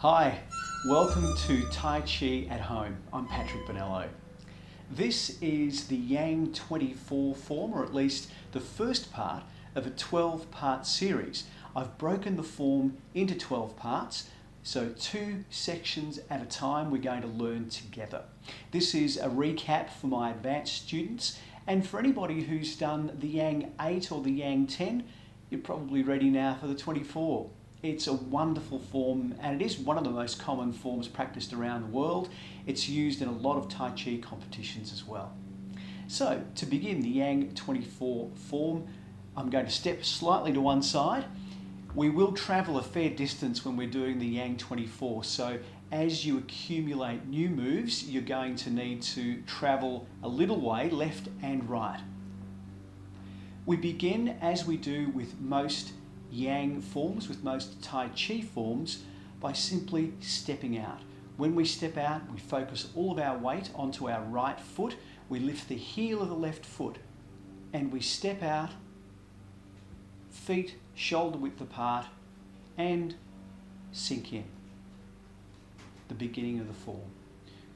Hi, welcome to Tai Chi at Home. I'm Patrick Bonello. This is the Yang 24 form, or at least the first part of a 12-part series. I've broken the form into 12 parts, so 2 sections at a time we're going to learn together. This is a recap for my advanced students, and for anybody who's done the Yang 8 or the Yang 10, you're probably ready now for the 24. It's a wonderful form, and it is one of the most common forms practiced around the world. It's used in a lot of Tai Chi competitions as well. So, to begin the Yang 24 form, I'm going to step slightly to one side. We will travel a fair distance when we're doing the Yang 24, so as you accumulate new moves, you're going to need to travel a little way, left and right. We begin, as we do with most Yang forms, with most Tai Chi forms, by simply stepping out. When we step out, we focus all of our weight onto our right foot, we lift the heel of the left foot, and we step out, feet shoulder width apart, and sink in. The beginning of the form.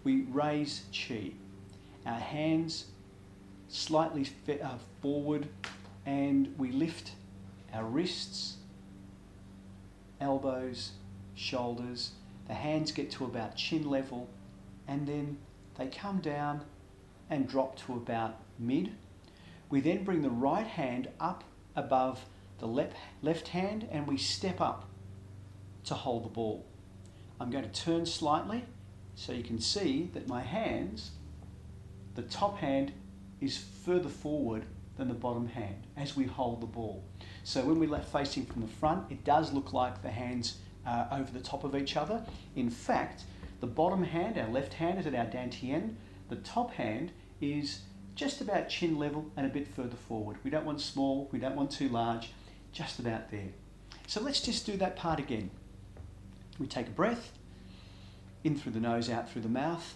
We raise Chi. Our hands slightly forward, and we lift our wrists, elbows, shoulders. The hands get to about chin level, and then they come down and drop to about mid. We then bring the right hand up above the left hand, and we step up to hold the ball. I'm going to turn slightly so you can see that my hands, the top hand is further forward than the bottom hand as we hold the ball. So when we're left facing from the front, it does look like the hands are over the top of each other. In fact, the bottom hand, our left hand, is at our dantian. The top hand is just about chin level and a bit further forward. We don't want small, we don't want too large, just about there. So let's just do that part again. We take a breath, in through the nose, out through the mouth.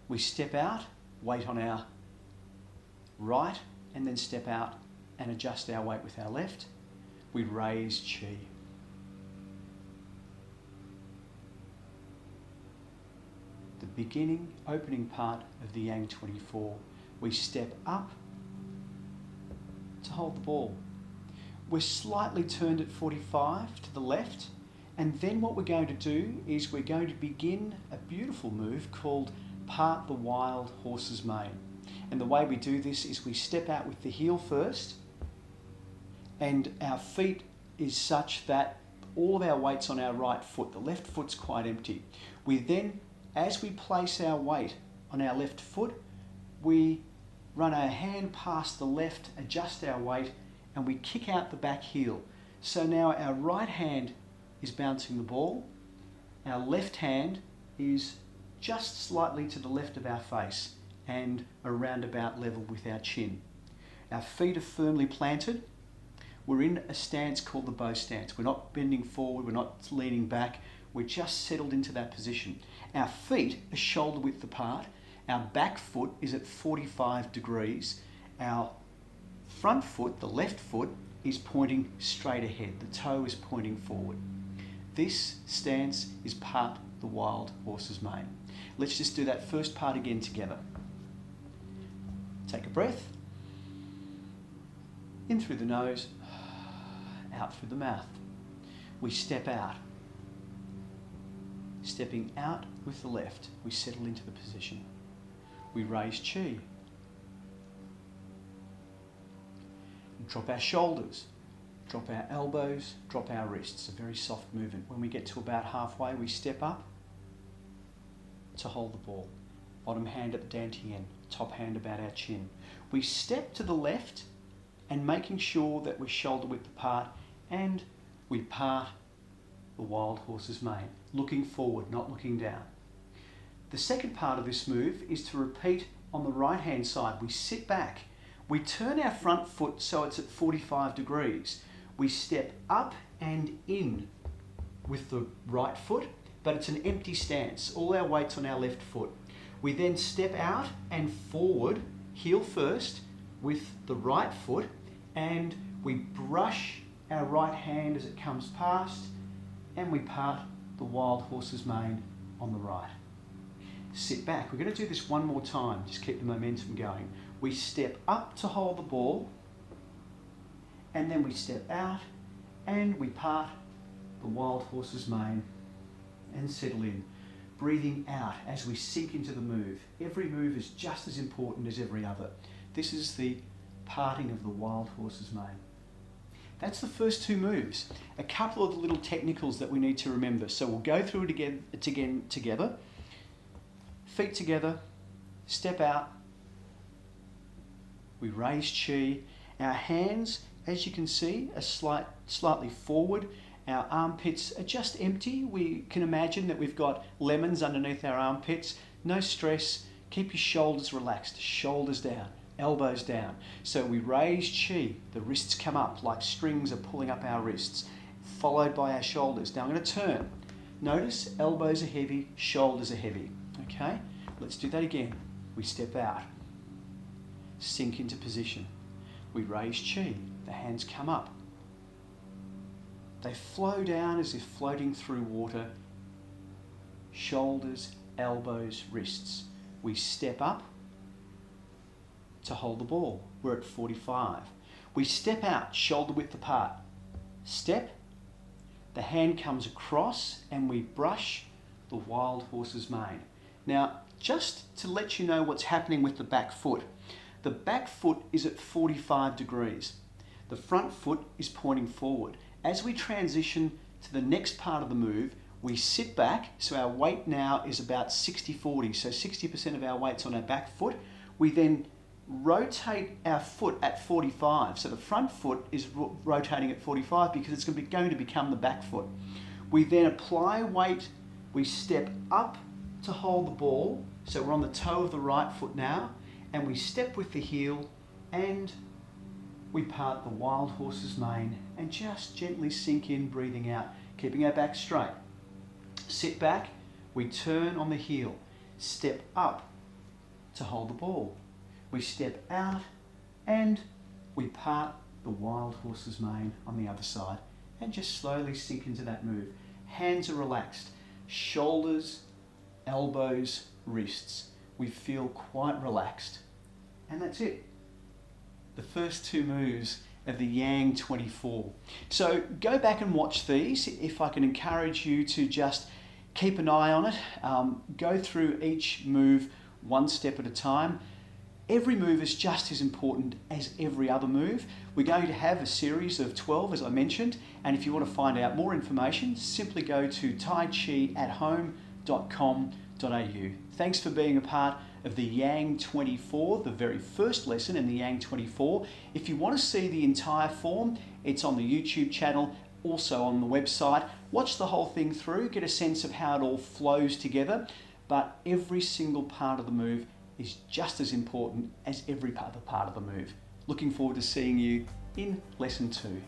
We step out, weight on our right, and then step out and adjust our weight with our left. We raise Chi. The beginning, opening part of the Yang 24. We step up to hold the ball. We're slightly turned at 45 to the left, and then what we're going to do is we're going to begin a beautiful move called Part the Wild Horse's Mane. And the way we do this is we step out with the heel first, and our feet is such that all of our weight's on our right foot. The left foot's quite empty. We then, as we place our weight on our left foot, we run our hand past the left, adjust our weight, and we kick out the back heel. So now our right hand is bouncing the ball. Our left hand is just slightly to the left of our face and around about level with our chin. Our feet are firmly planted. We're in a stance called the bow stance. We're not bending forward, we're not leaning back, we're just settled into that position. Our feet are shoulder width apart. Our back foot is at 45 degrees. Our front foot, the left foot, is pointing straight ahead. The toe is pointing forward. This stance is part the wild horse's mane. Let's just do that first part again together. Take a breath. In through the nose, out through the mouth. We step out. Stepping out with the left, we settle into the position. We raise Chi. Drop our shoulders, drop our elbows, drop our wrists. A very soft movement. When we get to about halfway, we step up to hold the ball. Bottom hand at the dantian, top hand about our chin. We step to the left, and making sure that we're shoulder width apart, and we part the wild horse's mane, looking forward, not looking down. The second part of this move is to repeat on the right hand side. We sit back, we turn our front foot so it's at 45 degrees. We step up and in with the right foot, but it's an empty stance. All our weight's on our left foot. We then step out and forward, heel first, with the right foot, and we brush our right hand as it comes past, and we part the wild horse's mane on the right. Sit back. We're going to do this one more time. Just keep the momentum going. We step up to hold the ball, and then we step out and we part the wild horse's mane and settle in. Breathing out as we sink into the move. Every move is just as important as every other. This is the parting of the wild horse's mane. That's the first two moves. A couple of the little technicals that we need to remember. So we'll go through it again together. Feet together, step out. We raise chi. Our hands, as you can see, are slightly forward. Our armpits are just empty. We can imagine that we've got lemons underneath our armpits. No stress. Keep your shoulders relaxed. Shoulders down, elbows down. So we raise chi. The wrists come up like strings are pulling up our wrists, followed by our shoulders. Now I'm going to turn. Notice elbows are heavy, shoulders are heavy. Okay, let's do that again. We step out. Sink into position. We raise chi. The hands come up. They flow down as if floating through water. Shoulders, elbows, wrists. We step up to hold the ball. We're at 45. We step out, shoulder width apart. Step. The hand comes across and we brush the wild horse's mane. Now, just to let you know what's happening with the back foot. The back foot is at 45 degrees. The front foot is pointing forward. As we transition to the next part of the move, we sit back, so our weight now is about 60-40, so 60% of our weight's on our back foot. We then rotate our foot at 45, so the front foot is rotating at 45 because it's going to become the back foot. We then apply weight, we step up to hold the ball, so we're on the toe of the right foot now, and we step with the heel and we part the wild horse's mane and just gently sink in, breathing out, keeping our back straight. Sit back, we turn on the heel, step up to hold the ball. We step out and we part the wild horse's mane on the other side and just slowly sink into that move. Hands are relaxed, shoulders, elbows, wrists. We feel quite relaxed. And that's it. The first two moves of the Yang 24. So go back and watch these. If I can encourage you to just keep an eye on it, go through each move one step at a time. Every move is just as important as every other move. We're going to have a series of 12, as I mentioned, and if you want to find out more information, simply go to taichiathome.com.au. Thanks for being a part of the Yang 24, the very first lesson in the Yang 24. If you want to see the entire form, it's on the YouTube channel, also on the website. Watch the whole thing through, get a sense of how it all flows together, but every single part of the move is just as important as every other part of the move. Looking forward to seeing you in lesson 2.